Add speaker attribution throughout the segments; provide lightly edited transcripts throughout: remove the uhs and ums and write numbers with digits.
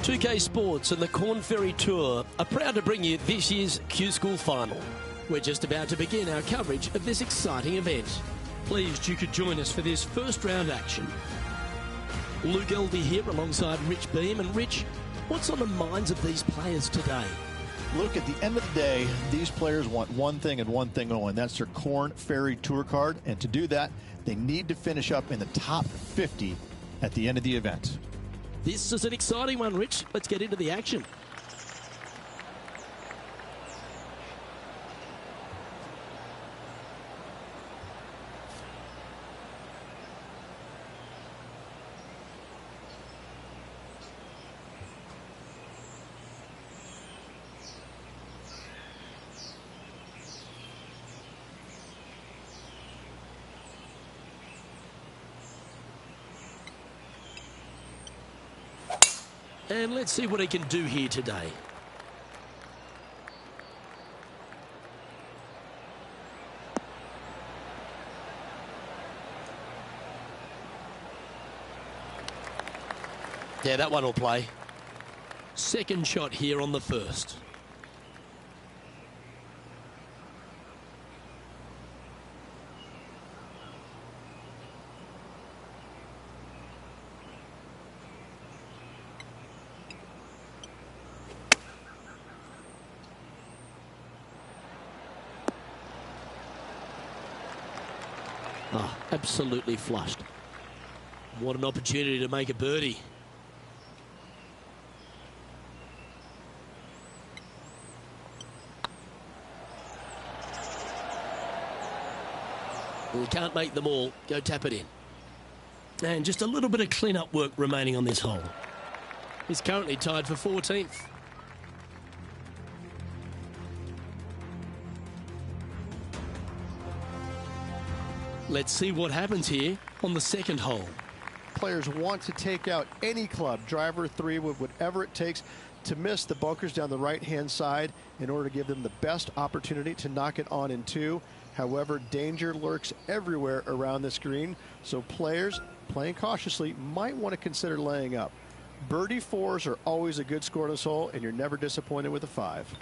Speaker 1: 2K Sports and the Corn Ferry Tour are proud to bring you this year's Q School Final. We're just about to begin our coverage of this exciting event. Pleased you could join us for this first round action. Luke Eldy here alongside Rich Beam. And Rich, what's on the minds of these players today?
Speaker 2: Luke, at the end of the day, these players want one thing and one thing only, and that's their Corn Ferry Tour card. And to do that, they need to finish up in the top 50 at the end of the event.
Speaker 1: This is an exciting one, Rich. Let's get into the action. And let's see what he can do here today. Yeah, that one will play. Second shot here on the first. Oh, absolutely flushed. What an opportunity to make a birdie. Well, you can't make them all. Go tap it in. And just a little bit of clean-up work remaining on this hole. He's currently tied for 14th. Let's see what happens here on the second hole.
Speaker 2: Players want to take out any club, driver, three, wood, whatever it takes to miss the bunkers down the right-hand side in order to give them the best opportunity to knock it on in two. However, danger lurks everywhere around this green, so players playing cautiously might want to consider laying up. Birdie fours are always a good score on this hole, and you're never disappointed with a 5.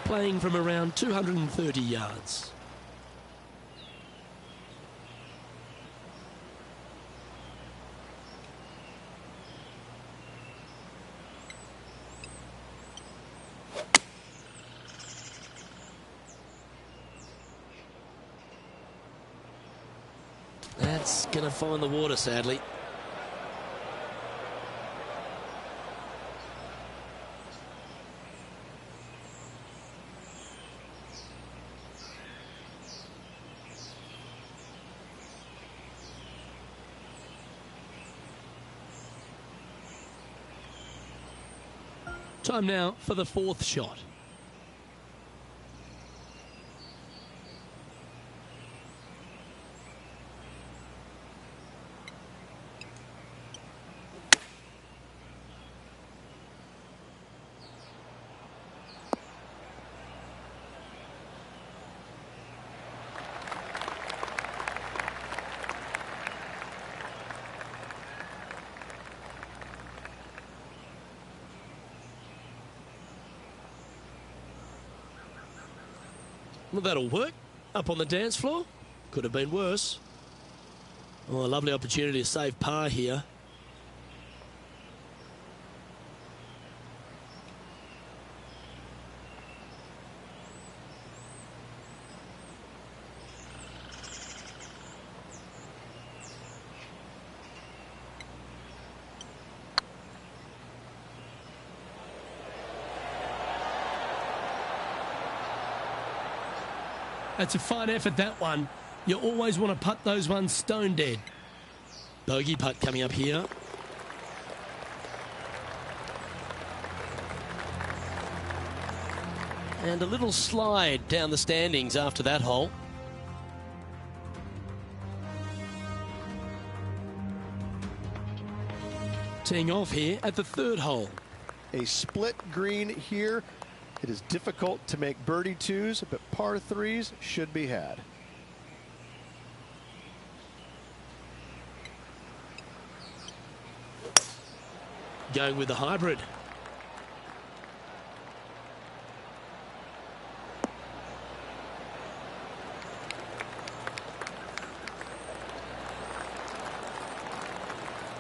Speaker 1: Playing from around 230 yards. That's going to find the water, sadly. Time now for the fourth shot. Well, that'll work. Up on the dance floor. Could have been worse. Oh, a lovely opportunity to save par here. That's a fine effort, that one. You always want to putt those ones stone dead. Bogey putt coming up here. And a little slide down the standings after that hole. Teeing off here at the third hole.
Speaker 2: A split green here. It is difficult to make birdie twos, but par threes should be had.
Speaker 1: Going with the hybrid.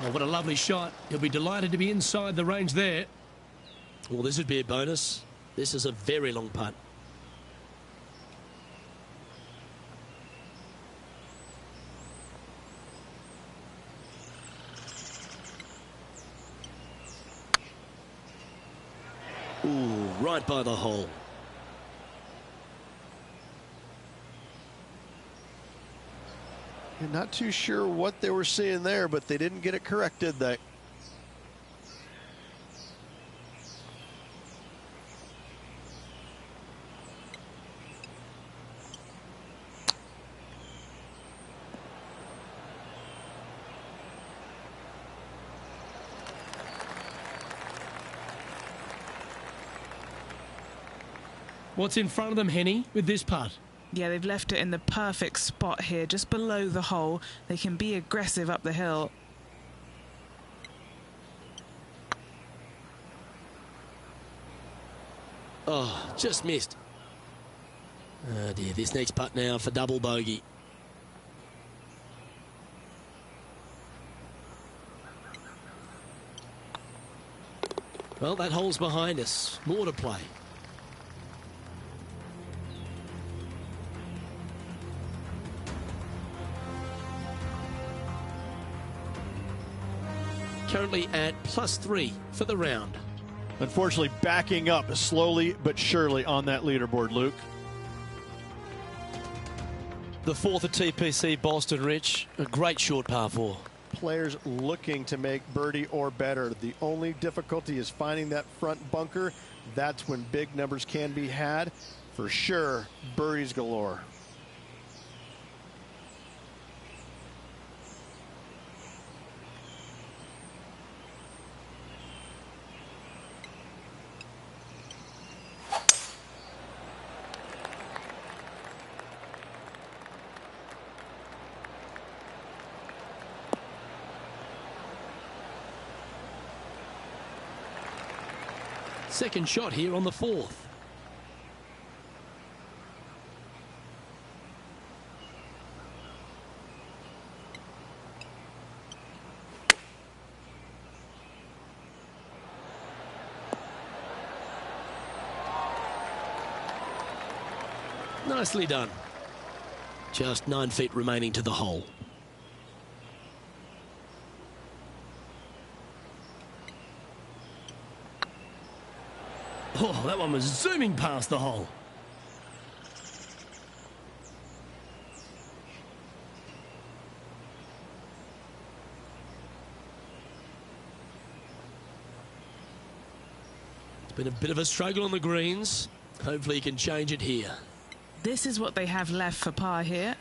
Speaker 1: Oh, what a lovely shot. He'll be delighted to be inside the range there. Well, this would be a bonus. This is a very long putt. Ooh, right by the hole.
Speaker 2: You're not too sure what they were seeing there, but they didn't get it correct, did they?
Speaker 1: What's in front of them, Henny, with this putt?
Speaker 3: Yeah, they've left it in the perfect spot here, just below the hole. They can be aggressive up the hill.
Speaker 1: Oh, just missed. Oh dear, this next putt now for double bogey. Well, that hole's behind us. More to play. Currently at +3 for the round.
Speaker 4: Unfortunately, backing up slowly but surely on that leaderboard, Luke.
Speaker 1: The fourth at TPC Boston, Rich. A great short par 4.
Speaker 2: Players looking to make birdie or better. The only difficulty is finding that front bunker. That's when big numbers can be had. For sure, birdies galore.
Speaker 1: Second shot here on the fourth. Nicely done. Just 9 feet remaining to the hole. Oh, that one was zooming past the hole. It's been a bit of a struggle on the greens. Hopefully he can change it here.
Speaker 3: This is what they have left for par here.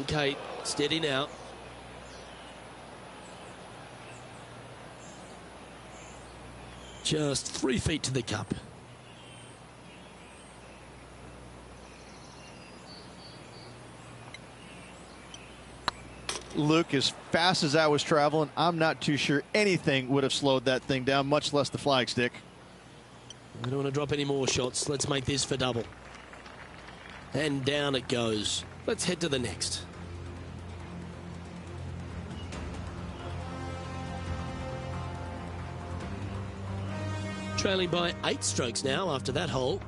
Speaker 1: Okay, steady now. Just 3 feet to the cup.
Speaker 4: Luke, as fast as I was traveling, I'm not too sure anything would have slowed that thing down, much less the flagstick.
Speaker 1: We don't want to drop any more shots. Let's make this for double. And down it goes. Let's head to the next. Trailing by 8 strokes now after that hole.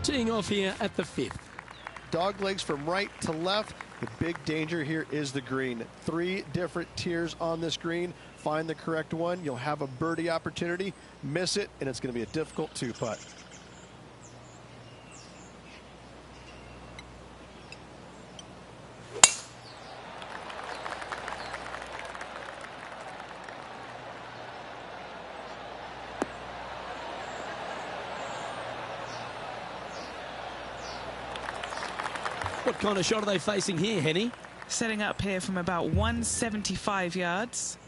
Speaker 1: Teeing off here at the 5th.
Speaker 2: Dog legs from right to left. The big danger here is the green. 3 different tiers on this green. Find the correct one. You'll have a birdie opportunity. Miss it, and it's going to be a difficult 2-putt.
Speaker 1: What kind of shot are they facing here, Henny?
Speaker 3: Setting up here from about 175 yards.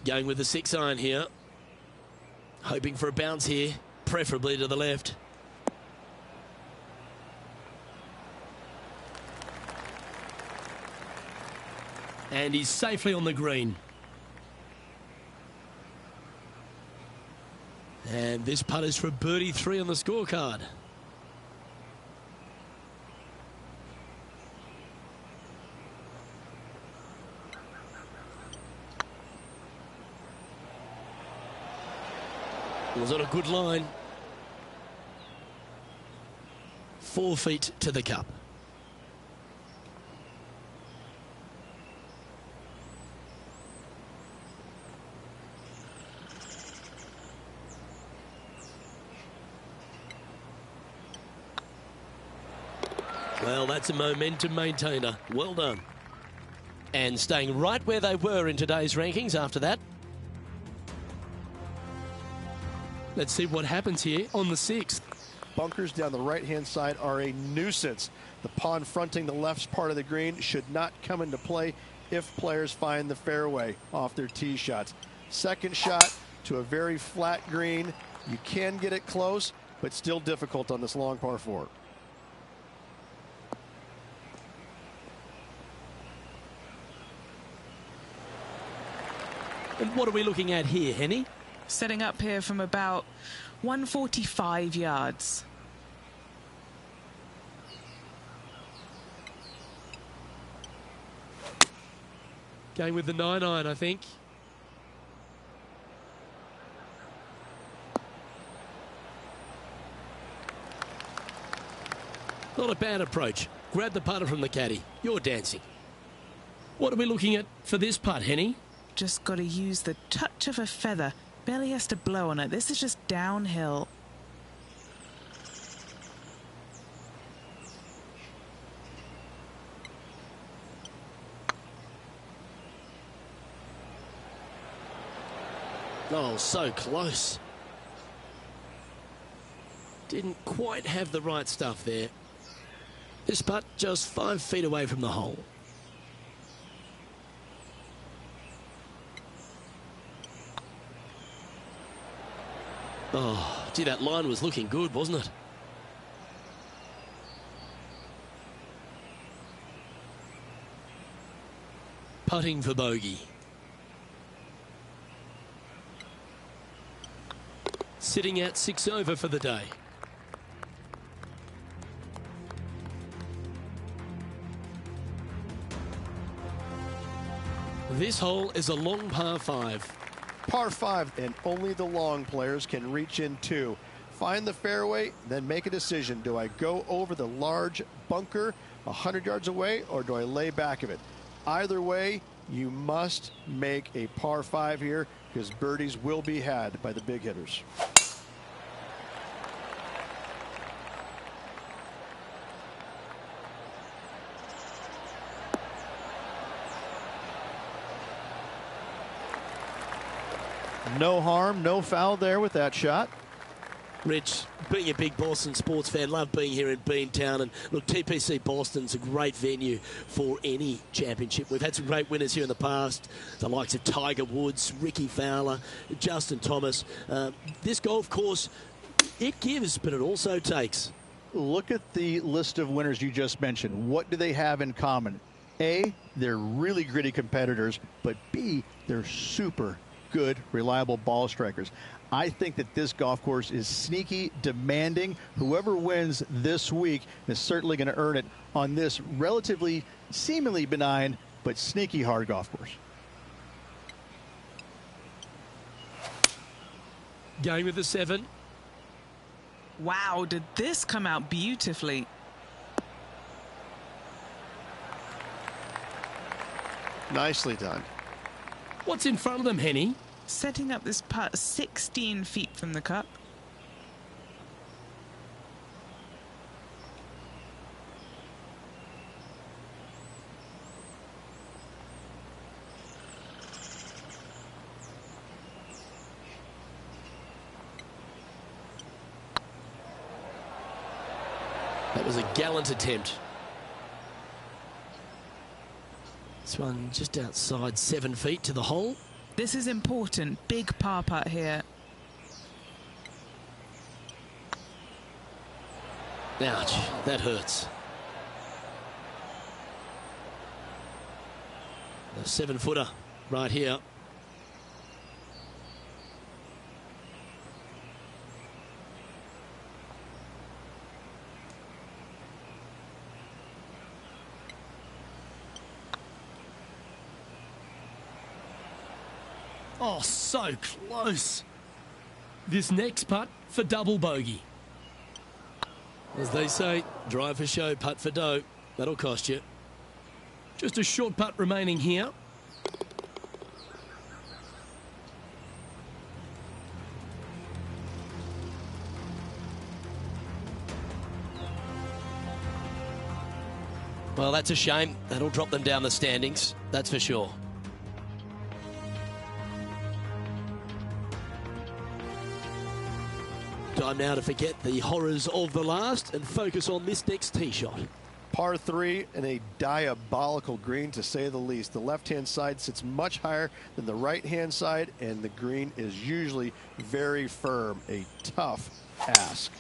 Speaker 1: Going with the 6-iron here. Hoping for a bounce here, preferably to the left. And he's safely on the green. And this putt is for birdie 3 on the scorecard. Was on a good line. 4 feet to the cup. Well, that's a momentum maintainer. Well done. And staying right where they were in today's rankings after that. Let's see what happens here on the 6th.
Speaker 2: Bunkers down the right-hand side are a nuisance. The pond fronting the left part of the green should not come into play if players find the fairway off their tee shots. Second shot to a very flat green. You can get it close, but still difficult on this long par 4.
Speaker 1: And what are we looking at here, Henny?
Speaker 3: Setting up here from about 145 yards.
Speaker 1: Going with the 9-iron, I think. Not a bad approach. Grab the putter from the caddy. You're dancing. What are we looking at for this putt, Henny?
Speaker 3: Just got to use the touch of a feather. Barely has to blow on it. This is just downhill.
Speaker 1: Oh, so close. Didn't quite have the right stuff there. This putt just 5 feet away from the hole. Oh, gee, that line was looking good, wasn't it? Putting for bogey. Sitting at 6 over for the day. This hole is a long par 5.
Speaker 2: Par 5, and only the long players can reach in 2. Find the fairway, then make a decision. Do I go over the large bunker 100 yards away, or do I lay back of it? Either way, you must make a par 5 here, because birdies will be had by the big hitters.
Speaker 4: No harm, no foul there with that shot.
Speaker 1: Rich, being a big Boston sports fan, love being here in Beantown. And look, TPC Boston's a great venue for any championship. We've had some great winners here in the past, the likes of Tiger Woods, Ricky Fowler, Justin Thomas. This golf course, it gives, but it also takes.
Speaker 4: Look at the list of winners you just mentioned. What do they have in common? A, they're really gritty competitors, but B, they're super good, reliable ball strikers. I think that this golf course is sneaky, demanding. Whoever wins this week is certainly going to earn it on this relatively, seemingly benign, but sneaky hard golf course.
Speaker 1: Going with the 7.
Speaker 3: Wow, did this come out beautifully?
Speaker 2: Nicely done.
Speaker 1: What's in front of them, Henny?
Speaker 3: Setting up this putt 16 feet from the cup.
Speaker 1: was a gallant attempt. This one just outside 7 feet to the hole.
Speaker 3: This is important. Big par putt here.
Speaker 1: Ouch, that hurts. The 7-footer right here. Oh, so close. This next putt for double bogey. As they say, drive for show, putt for dough. That'll cost you. Just a short putt remaining here. Well, that's a shame. That'll drop them down the standings, that's for sure. Time now to forget the horrors of the last and focus on this next tee shot.
Speaker 2: Par 3 and a diabolical green, to say the least. The left-hand side sits much higher than the right-hand side, and the green is usually very firm. A tough ask.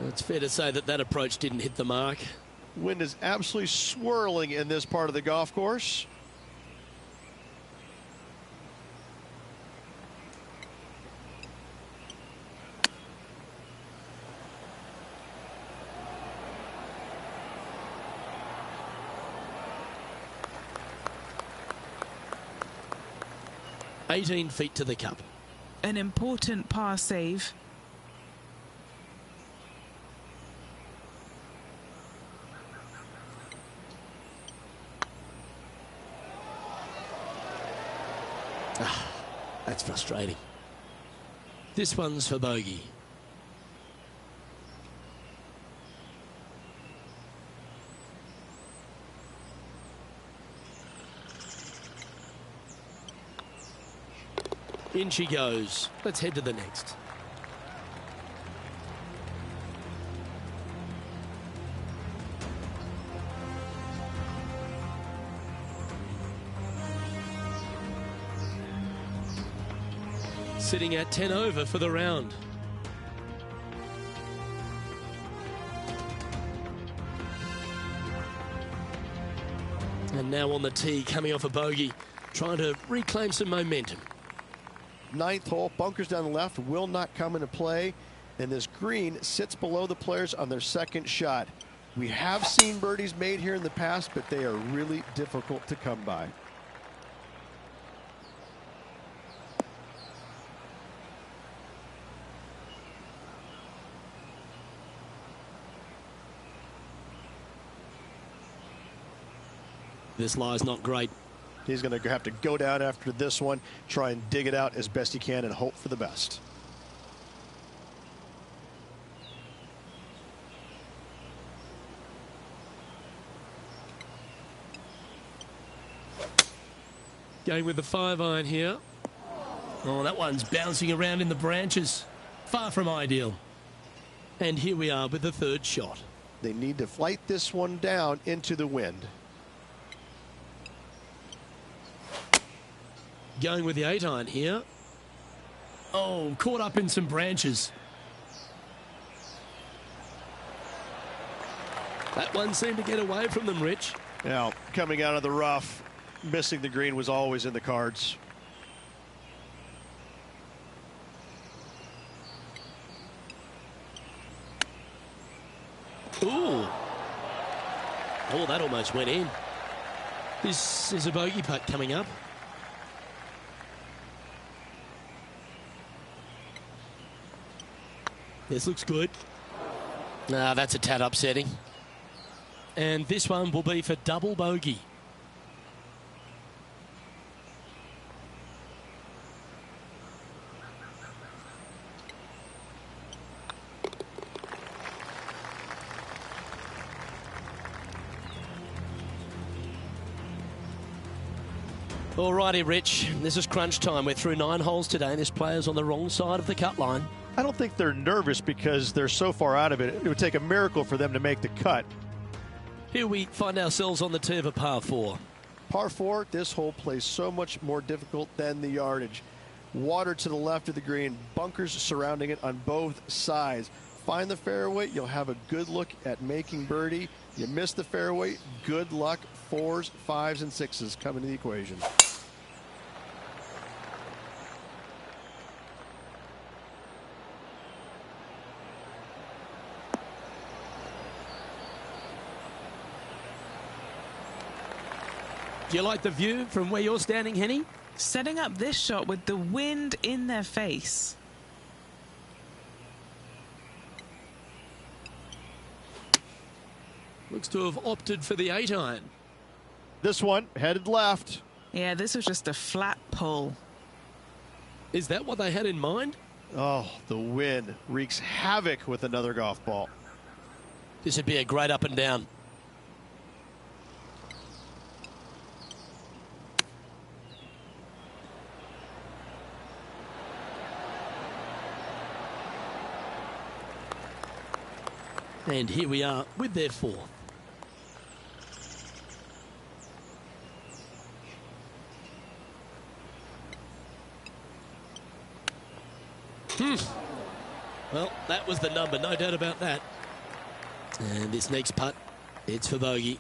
Speaker 1: It's fair to say that that approach didn't hit the mark.
Speaker 2: Wind is absolutely swirling in this part of the golf course.
Speaker 1: "18 feet to the cup."
Speaker 3: An important par save.
Speaker 1: That's frustrating. This one's for bogey. In she goes. Let's head to the next. Sitting at 10 over for the round. And now on the tee, coming off a bogey, trying to reclaim some momentum.
Speaker 2: 9th hole, bunkers down the left will not come into play, and this green sits below the players on their second shot. We have seen birdies made here in the past, but they are really difficult to come by.
Speaker 1: This lie's not great.
Speaker 2: He's going to have to go down after this one, try and dig it out as best he can and hope for the best.
Speaker 1: Going with the 5-iron here. Oh, that one's bouncing around in the branches. Far from ideal. And here we are with the third shot.
Speaker 2: They need to flight this one down into the wind.
Speaker 1: Going with the 8-iron here. Oh, caught up in some branches. That one seemed to get away from them, Rich.
Speaker 2: Now, coming out of the rough, missing the green was always in the cards.
Speaker 1: Ooh. Oh, that almost went in. This is a bogey putt coming up. This looks good. Nah, that's a tad upsetting. And this one will be for double bogey. Alrighty, Rich, this is crunch time. We're through 9 holes today, and this player's on the wrong side of the cut line.
Speaker 4: I don't think they're nervous because they're so far out of it. It would take a miracle for them to make the cut.
Speaker 1: Here we find ourselves on the tee of a par 4.
Speaker 2: Par 4, this hole plays so much more difficult than the yardage. Water to the left of the green, bunkers surrounding it on both sides. Find the fairway, you'll have a good look at making birdie. You miss the fairway, good luck. 4s, 5s, and 6s come into the equation.
Speaker 1: Do you like the view from where you're standing, Henny?
Speaker 3: Setting up this shot with the wind in their face.
Speaker 1: Looks to have opted for the 8-iron.
Speaker 4: This one headed left.
Speaker 3: Yeah, this was just a flat pull.
Speaker 1: Is that what they had in mind?
Speaker 2: Oh, the wind wreaks havoc with another golf ball.
Speaker 1: This would be a great up and down. And here we are with their 4th. Well, that was the number, no doubt about that. And this next putt, it's for bogey.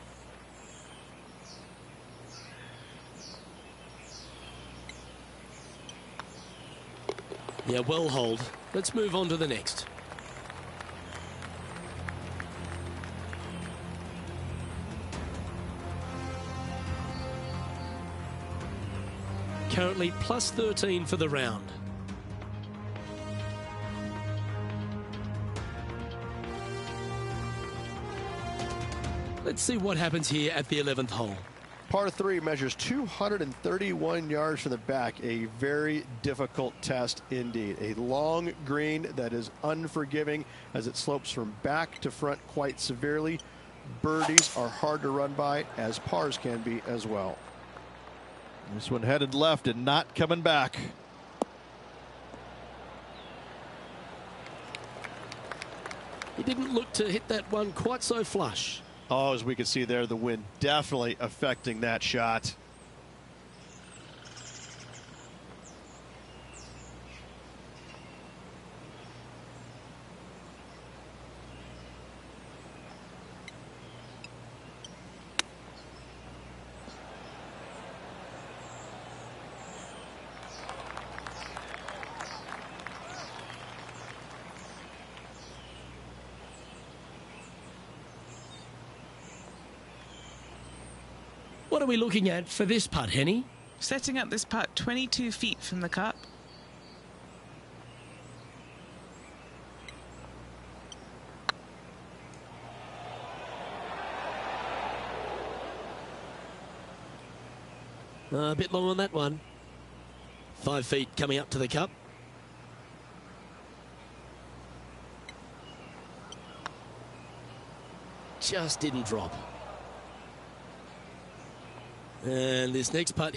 Speaker 1: Yeah, well holed. Let's move on to the next. Currently plus 13 for the round. Let's see what happens here at the 11th hole.
Speaker 2: Par 3 measures 231 yards from the back. A very difficult test indeed. A long green that is unforgiving as it slopes from back to front quite severely. Birdies are hard to run by, as pars can be as well.
Speaker 4: This one headed left and not coming back.
Speaker 1: He didn't look to hit that one quite so flush.
Speaker 2: Oh, as we can see there, the wind definitely affecting that shot.
Speaker 1: What are we looking at for this putt, Henny?
Speaker 3: Setting up this putt 22 feet from the cup.
Speaker 1: A bit long on that one. 5 feet coming up to the cup. Just didn't drop. And this next putt